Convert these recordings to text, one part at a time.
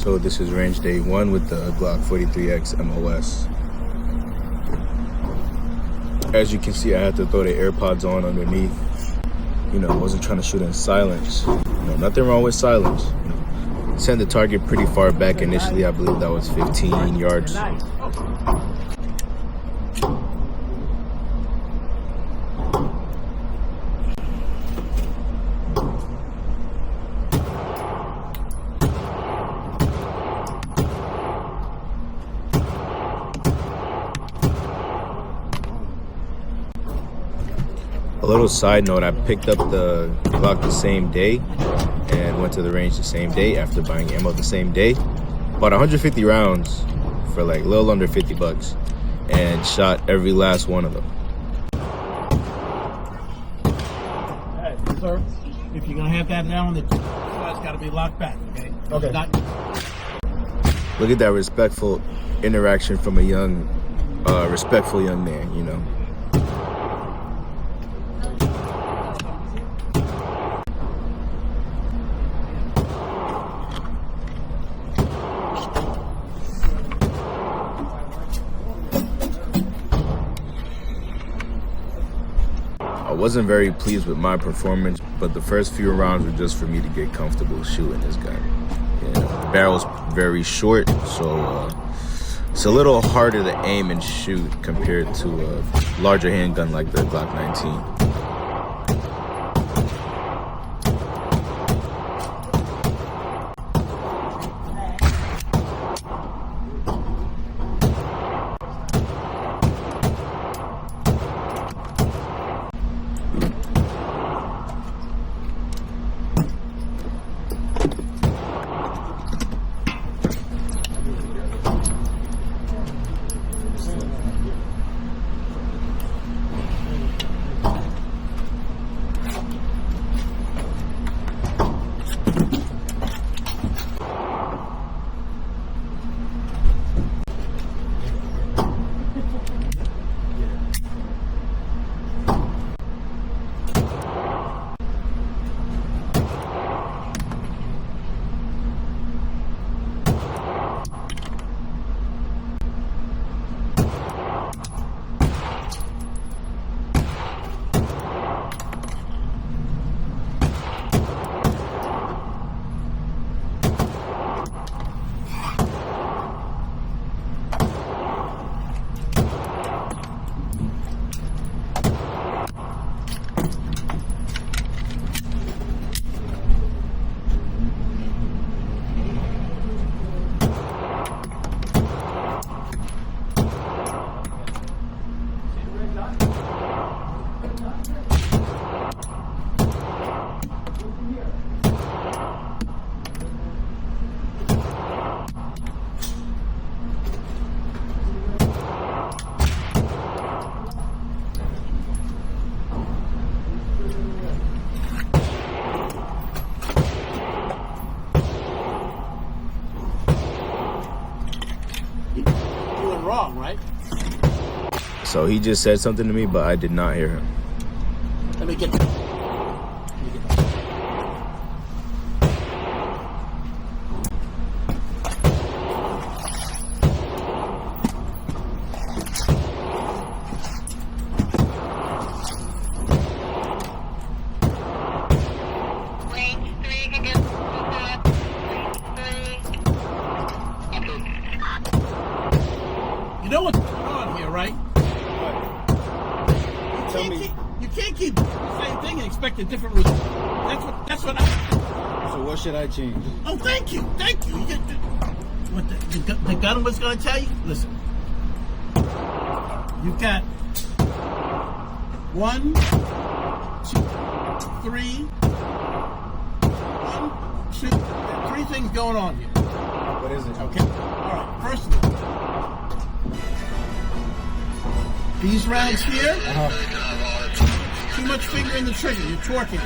So this is range day 1 with the Glock 43X MOS. As you can see, I had to throw the AirPods on underneath. You know, I wasn't trying to shoot in silence. You know, nothing wrong with silence. You know, send the target pretty far back initially. I believe that was 15 yards. A little side note, I picked up the Glock the same day and went to the range the same day after buying ammo the same day. Bought 150 rounds for like a little under 50 bucks and shot every last one of them. Hey, sir, if you're gonna have that now, it's got to be locked back, okay? Okay. Look at that respectful interaction from a young, respectful young man, you know. I wasn't very pleased with my performance, but the first few rounds were just for me to get comfortable shooting this gun. You know, the barrel's very short, so it's a little harder to aim and shoot compared to a larger handgun like the Glock 19. Wrong, right? So he just said something to me, but I did not hear him. Let me get You know what's going on here, right? You can't keep the same thing and expect a different result. That's what I. So what should I change? Oh, thank you. You get what the gun was going to tell you. Listen, you've got 1, 2, 3, 1, 2, 3 things going on here. What is it? Okay. All right. First of all, these rounds here. Too much finger in the trigger. You're torquing.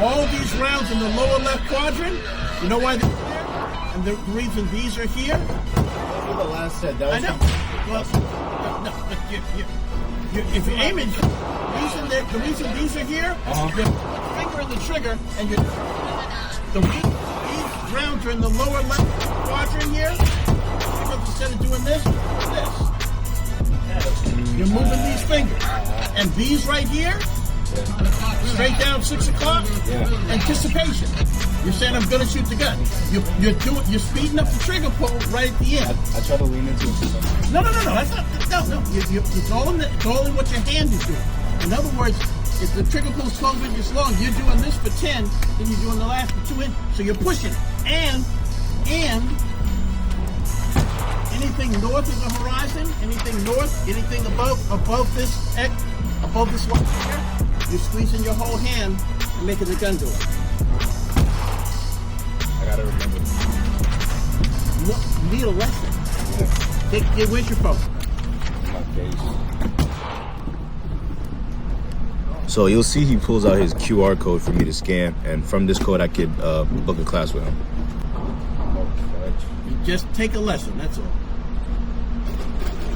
All these rounds in the lower left quadrant. You know why they're there? And the reason these are here. That's what the last said. That was I know. Well, no, but if you're aiming, the reason these are here, you're finger in the trigger, and you're rounds are in the lower left quadrant here. Instead of doing this, you're moving these fingers. And these right here, straight down 6 o'clock, anticipation. You're saying I'm gonna shoot the gun. You're speeding up the trigger pull right at the end. I try to lean into it. No. That's not. No. It's all in what your hand is doing. In other words, if the trigger pull's 12 inches long, you're doing this for 10, then you're doing the last for 2 inches. So you're pushing. And anything north of the horizon, anything north, anything above this line here, you're squeezing your whole hand and making the gun do it. I gotta remember. You need a lesson. Where's your phone? My face. So you'll see he pulls out his QR code for me to scan, and from this code I could book a class with him. You just take a lesson, that's all.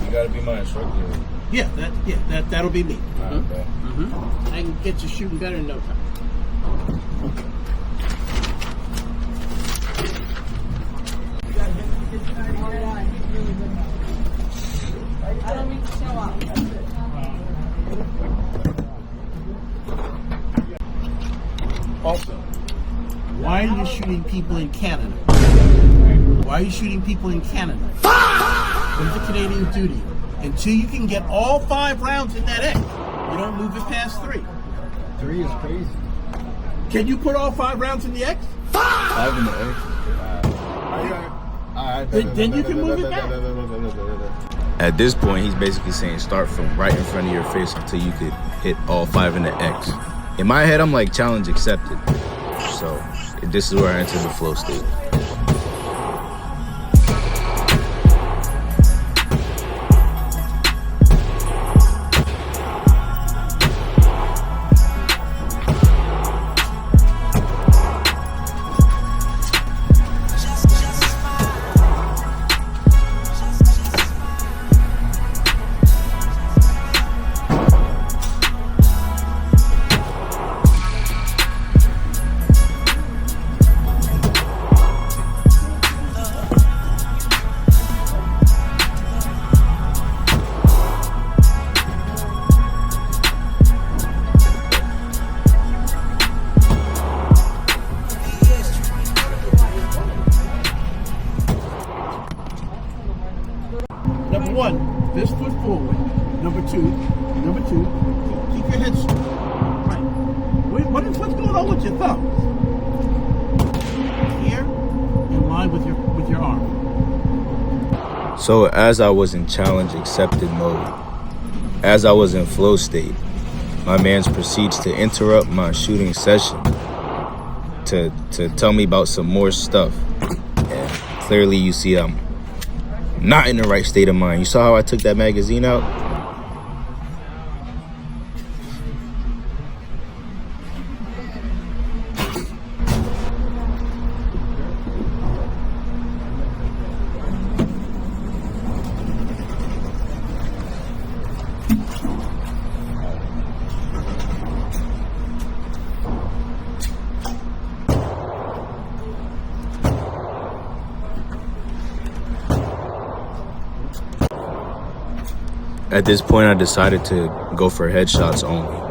You gotta be my instructor. Yeah, that'll be me. Okay. I can get you shooting better in no time. I don't mean to show up. Also, why are you shooting people in Canada? Why are you shooting people in Canada? What does the Canadians do to you? Until you can get all 5 rounds in that X, you don't move it past 3. 3 is crazy. Can you put all 5 rounds in the X? 5 in the X. Then you can move it back. At this point, he's basically saying start from right in front of your face until you could hit all 5 in the X. In my head, I'm like, challenge accepted. So this is where I enter the flow state. Number 1, this foot forward. Number 2, keep your head straight. Right. What's going on with your thumbs? Here, in line with your arm. So as I was in challenge accepted mode, as I was in flow state, my mans proceeds to interrupt my shooting session to tell me about some more stuff. And clearly you see I'm not in the right state of mind. You saw how I took that magazine out? At this point, I decided to go for headshots only.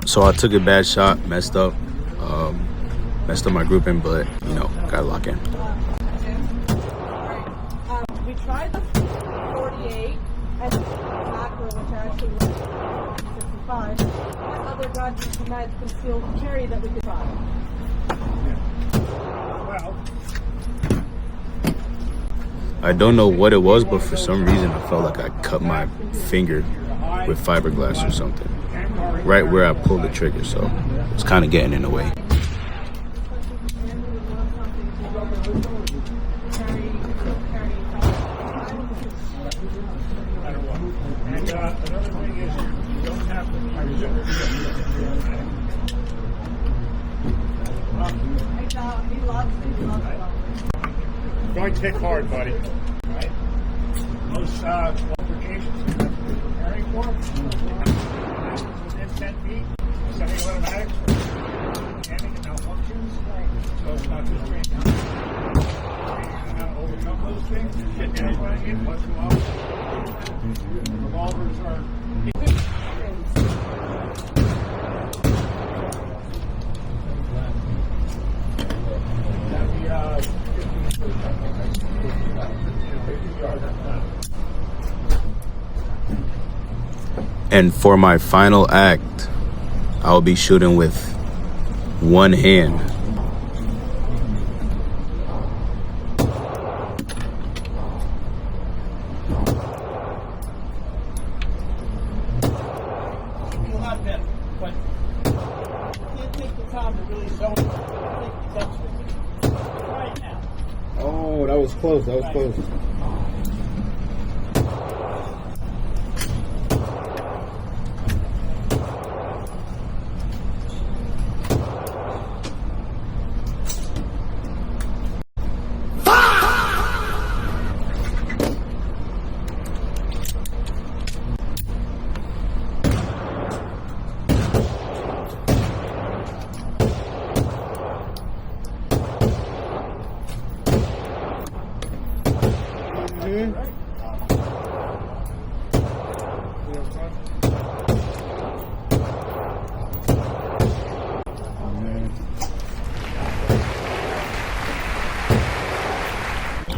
So I took a bad shot, messed up my grouping, but you know, gotta lock in. We tried the 48 and macro, which actually was 65. And other guns had concealed carry that we could try. I don't know what it was, but for some reason I felt like I cut my finger with fiberglass or something, right where I pulled the trigger, so it's kind of getting in the way. And another thing is, you don't have to Going to hit hard, buddy. Right? Most qualifications that we're preparing for within 10 feet, semi-automatics for jamming and malfunctions. So it's not just straight down. How to overcome those things. And running in once in a while. Revolvers are. And for my final act, I'll be shooting with one hand. A lot better, but you can't take the time to really zone it. Take the tension. Try it now. Oh, that was close. That was close.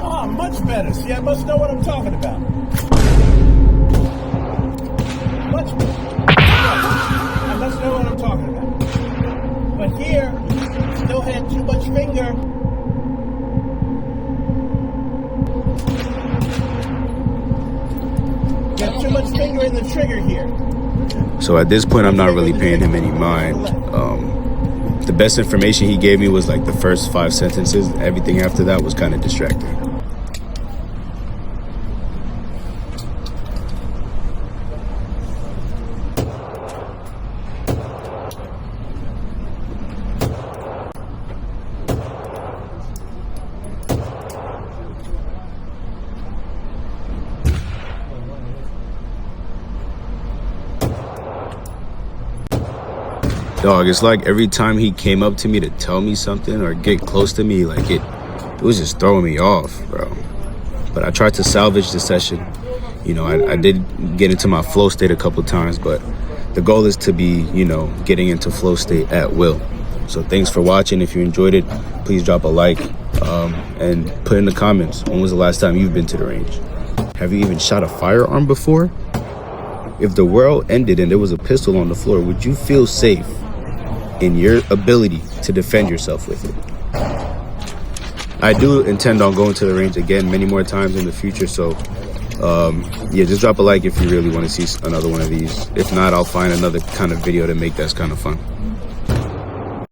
Oh, much better. See, I must know what I'm talking about. Much better. I must know what I'm talking about. But here, still had too much finger. Got too much finger in the trigger here. So at this point, I'm not really paying him any mind. The best information he gave me was like the first 5 sentences. Everything after that was kind of distracting. Dog, it's like every time he came up to me to tell me something or get close to me, like it was just throwing me off, bro. But I tried to salvage the session. You know, I did get into my flow state a couple times, but the goal is to be, you know, getting into flow state at will. So thanks for watching. If you enjoyed it, please drop a like and put in the comments, when was the last time you've been to the range? Have you even shot a firearm before? If the world ended and there was a pistol on the floor, would you feel safe in your ability to defend yourself with it? I do intend on going to the range again many more times in the future, so yeah, just drop a like if you really want to see another one of these. If not, I'll find another kind of video to make that's kind of fun.